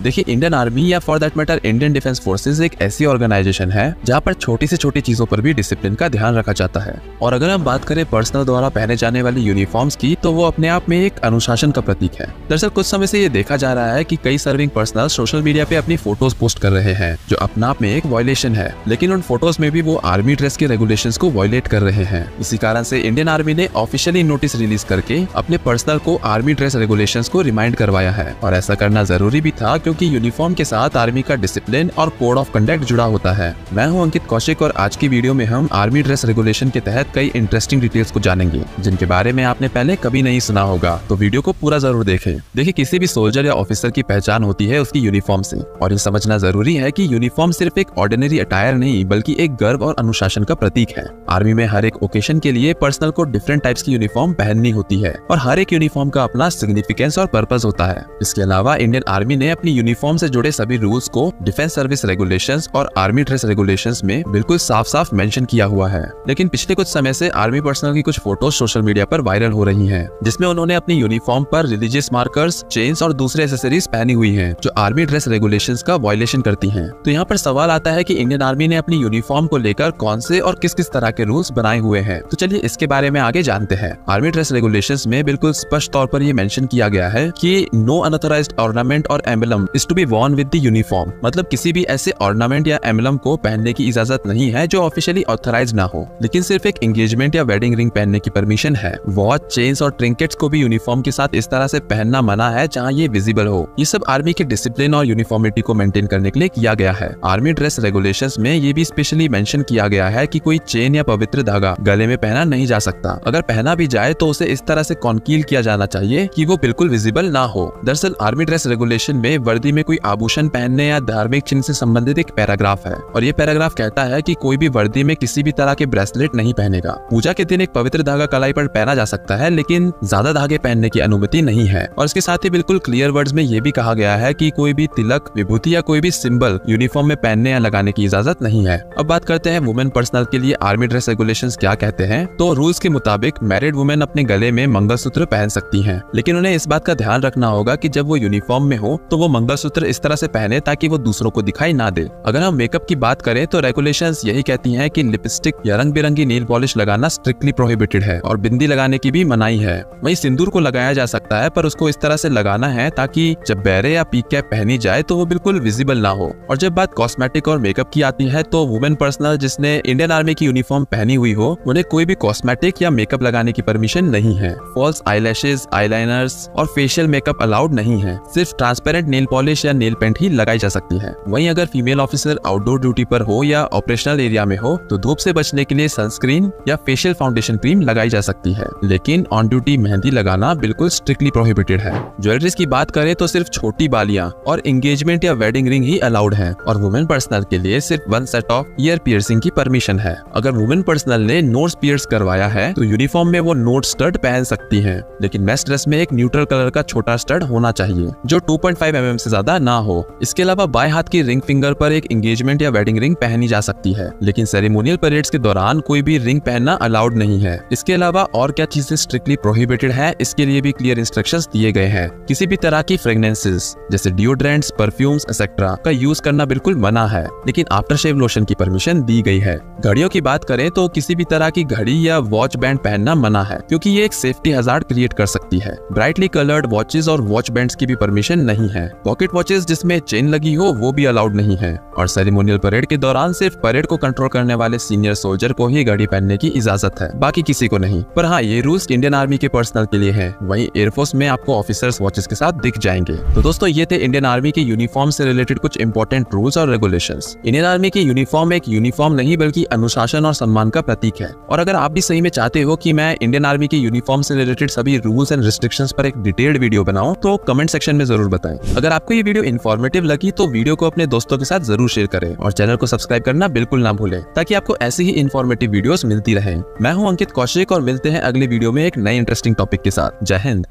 देखिए, Indian army या for that matter Indian defence forces एक ऐसी ऑर्गेनाइजेशन है जहाँ पर छोटी से छोटी चीजों पर भी डिसिप्लिन का ध्यान रखा जाता है। और अगर हम बात करें पर्सनल द्वारा पहने जाने वाली यूनिफॉर्म्स की, तो वो अपने आप में एक अनुशासन का प्रतीक है। दरअसल कुछ समय से ये देखा जा रहा है कि कई सर्विंग पर्सनल सोशल मीडिया पे अपनी फोटोज पोस्ट कर रहे हैं, जो अपना आप में एक वायलेशन है, लेकिन उन फोटोज में भी वो आर्मी ड्रेस के रेगुलेशंस को वायलेट कर रहे हैं। इसी कारण से इंडियन आर्मी ने ऑफिशियली नोटिस रिलीज करके अपने पर्सनल को आर्मी ड्रेस रेगुलेशंस को रिमाइंड करवाया है। और ऐसा करना जरूरी भी था, क्योंकि यूनिफॉर्म के साथ आर्मी का डिसिप्लिन और कोड ऑफ कंडक्ट जुड़ा होता है। मैं हूं अंकित कौशिक और आज की वीडियो में हम आर्मी ड्रेस रेगुलेशन के तहत कई इंटरेस्टिंग डिटेल्स को जानेंगे, जिनके बारे में आपने पहले कभी नहीं सुना होगा। तो वीडियो को पूरा जरूर देखें। देखिए, किसी भी सोल्जर या ऑफिसर की पहचान होती है उसकी यूनिफॉर्म से, और ये समझना जरूरी है कि यूनिफॉर्म सिर्फ एक ऑर्डिनरी अटायर नहीं, बल्कि एक गर्व और अनुशासन का प्रतीक है। आर्मी में हर एक ओकेशन के लिए पर्सनल को डिफरेंट टाइप्स की यूनिफॉर्म पहननी होती है, और हर एक यूनिफॉर्म का अपना सिग्निफिकेंस और पर्पस होता है। इसके अलावा इंडियन आर्मी ने अपनी यूनिफॉर्म से जुड़े सभी रूल्स को डिफेंस सर्विस रेगुलेशंस और आर्मी ड्रेस रेगुलेशंस में बिल्कुल साफ साफ मेंशन किया हुआ है। लेकिन पिछले कुछ समय से आर्मी पर्सनल की कुछ फोटोज सोशल मीडिया पर वायरल हो रही हैं, जिसमें उन्होंने अपनी यूनिफॉर्म पर रिलीजियस मार्कर्स, चेन्स और दूसरे एक्सेसरीज पहनी हुई हैं, जो आर्मी ड्रेस रेगुलेशंस का वायलेशन करती हैं। तो यहाँ पर सवाल आता है कि इंडियन आर्मी ने अपनी यूनिफॉर्म को लेकर कौन से और किस किस तरह के रूल्स बनाए हुए हैं। तो चलिए इसके बारे में आगे जानते हैं। आर्मी ड्रेस रेगुलेशंस में बिल्कुल स्पष्ट तौर पर ये मेंशन किया गया है कि नो अनऑथराइज्ड ऑर्नामेंट और emblem is to be worn with the uniform. मतलब किसी भी ऐसे ऑर्नामेंट या एम्बलम को पहनने की इजाजत नहीं है जो ऑफिशियली ऑथराइज ना हो, लेकिन सिर्फ एक एंगेजमेंट या वेडिंग रिंग पहनने की परमिशन है। वॉच, चेन्स और ट्रिंकेट्स को भी यूनिफॉर्म के साथ इस तरह से पहनना मना है जहां ये विजिबल हो। ये सब आर्मी के डिसिप्लिन और यूनिफॉर्मिटी को मेंटेन करने के लिए किया गया है। आर्मी ड्रेस रेगुलेशंस में ये भी स्पेशली मेंशन किया गया है कि कोई चेन या पवित्र धागा गले में पहना नहीं जा सकता। अगर पहना भी जाए तो उसे इस तरह से कॉन्कील किया जाना चाहिए कि वो बिल्कुल विजिबल ना हो। दरअसल आर्मी ड्रेस रेगुलेशन में वर्दी में कोई आभूषण पहनने या धार्मिक चिन्ह से संबंधित एक पैराग्राफ है, और ये पैराग्राफ कहता है कि कोई भी वर्दी में किसी भी तरह के ब्रेसलेट नहीं पहनेगा। पूजा के दिन एक पवित्र धागा कलाई पर पहना जा सकता है, लेकिन ज्यादा धागे पहनने की अनुमति नहीं है। और इसके साथ ही बिल्कुल क्लियर वर्ड्स में ये भी कहा गया है कि कोई भी तिलक, विभूति या कोई भी सिंबल यूनिफॉर्म में पहनने या लगाने की इजाजत नहीं है। अब बात करते हैं वुमेन पर्सनल के लिए आर्मी ड्रेस रेगुलेशंस क्या कहते हैं। तो रूल्स के मुताबिक मैरिड वुमेन अपने गले में मंगलसूत्र पहन सकती हैं, लेकिन उन्हें इस बात का ध्यान रखना होगा कि जब वो यूनिफॉर्म में हो तो वो मंगलसूत्र इस तरह से पहने ताकि वो दूसरों को दिखाई ना दे। अगर हम मेकअप की बात करें तो रेगुलेशंस यही कहती हैं कि लिपस्टिक या रंग बिरंगी नेल पॉलिश लगाना स्ट्रिक्टली प्रोहिबिटेड है, और बिंदी लगाने की भी मनाही है। वहीं सिंदूर को लगाया जा सकता है, पर उसको इस तरह से लगाना है ताकि जब बेरे या पीक कैप पहनी जाए तो वो बिल्कुल विजिबल ना हो। और जब बात कॉस्मेटिक और मेकअप की आती है तो वुमेन पर्सनल जिसने इंडियन आर्मी की यूनिफॉर्म पहनी हुई हो, उन्हें कोई भी कॉस्मेटिक या मेकअप लगाने की परमिशन नहीं है। फॉल्स आईलैशेस, आईलाइनर्स और फेशियल मेकअप अलाउड नहीं है। सिर्फ ट्रांसपेरेंट नेल पॉलिश या नेल पेंट ही लगाई जा सकती है। वहीं अगर फीमेल ऑफिसर आउटडोर ड्यूटी पर हो या ऑपरेशनल एरिया में हो तो धूप से बचने के लिए सनस्क्रीन या फेशियल फाउंडेशन क्रीम लगाई जा सकती है, लेकिन ऑन ड्यूटी मेहंदी लगाना बिल्कुल स्ट्रिक्टली प्रोहिबिटेड है। ज्वेलरीज की बात करें तो सिर्फ छोटी बालियां और एंगेजमेंट या वेडिंग रिंग ही अलाउड है, और वुमेन पर्सनल के लिए सिर्फ 1 सेट ऑफ ईयर पियर्सिंग की परमिशन है। अगर वुमेन पर्सनल ने नोज पियर्स करवाया है तो यूनिफॉर्म में वो नोट स्टड पहन सकती हैं, लेकिन मेस ड्रेस में एक न्यूट्रल कलर का छोटा स्टड होना चाहिए जो 2.5 mm से ज्यादा ना हो। इसके अलावा बाएं हाथ की रिंग फिंगर पर एक एंगेजमेंट या वेडिंग रिंग पहनी जा सकती है, लेकिन सेरेमोनियल परेड्स के दौरान कोई भी रिंग पहनना अलाउड नहीं है। इसके अलावा और क्या चीजें स्ट्रिक्टली प्रोहिबिटेड है, इसके लिए भी क्लियर इंस्ट्रक्शंस दिए गए हैं। किसी भी तरह की फ्रेग्रेंसेस जैसे डिओड्रेंट्स, परफ्यूम्स एक्सेट्रा का यूज करना बिल्कुल मना है, लेकिन आफ्टर शेव लोशन की परमिशन दी गई है। घड़ियों की बात करें तो किसी भी तरह की घड़ी या वॉच बैंड पहनना मना है, क्योंकि ये एक सेफ्टी हजार्ड क्रिएट कर सकती है। ब्राइटली कलर्ड वॉचेस और वॉच बैंड्स की भी परमिशन नहीं है। पॉकेट वॉचेस जिसमें चेन लगी हो वो भी अलाउड नहीं है, और सेरेमोनियल परेड के दौरान सिर्फ परेड को कंट्रोल करने वाले सीनियर सोल्जर को ही घड़ी पहनने की इजाजत है, बाकी किसी को नहीं। पर हाँ, ये रूल्स इंडियन आर्मी के पर्सनल के लिए है। वहीं एयरफोर्स में आपको ऑफिसर्स वॉचेस के साथ दिख जाएंगे। तो दोस्तों, ये थे इंडियन आर्मी के यूनिफॉर्म से रिलेटेड कुछ इंपॉर्टेंट रूल्स और रेगुलेशंस। इंडियन आर्मी की यूनिफॉर्म एक यूनिफॉर्म नहीं बल्कि अनुशासन और सम्मान का प्रतीक है। और अगर आप भी सही में चाहते हो कि मैं इंडियन आर्मी की यूनिफॉर्म से रिलेटेड सभी रूल्स एंड रिस्ट्रिक्शंस पर एक डिटेल्ड वीडियो बनाऊं तो कमेंट सेक्शन में जरूर बताएं। अगर आपको ये वीडियो इन्फॉर्मेटिव लगी तो वीडियो को अपने दोस्तों के साथ जरूर शेयर करें, और चैनल को सब्सक्राइब करना बिल्कुल ना भूलें, ताकि आपको ऐसी ही इन्फॉर्मेटिव वीडियोस मिलती रहें। मैं हूं अंकित कौशिक और मिलते हैं अगले वीडियो में एक नए इंटरेस्टिंग टॉपिक के साथ। जय हिंद।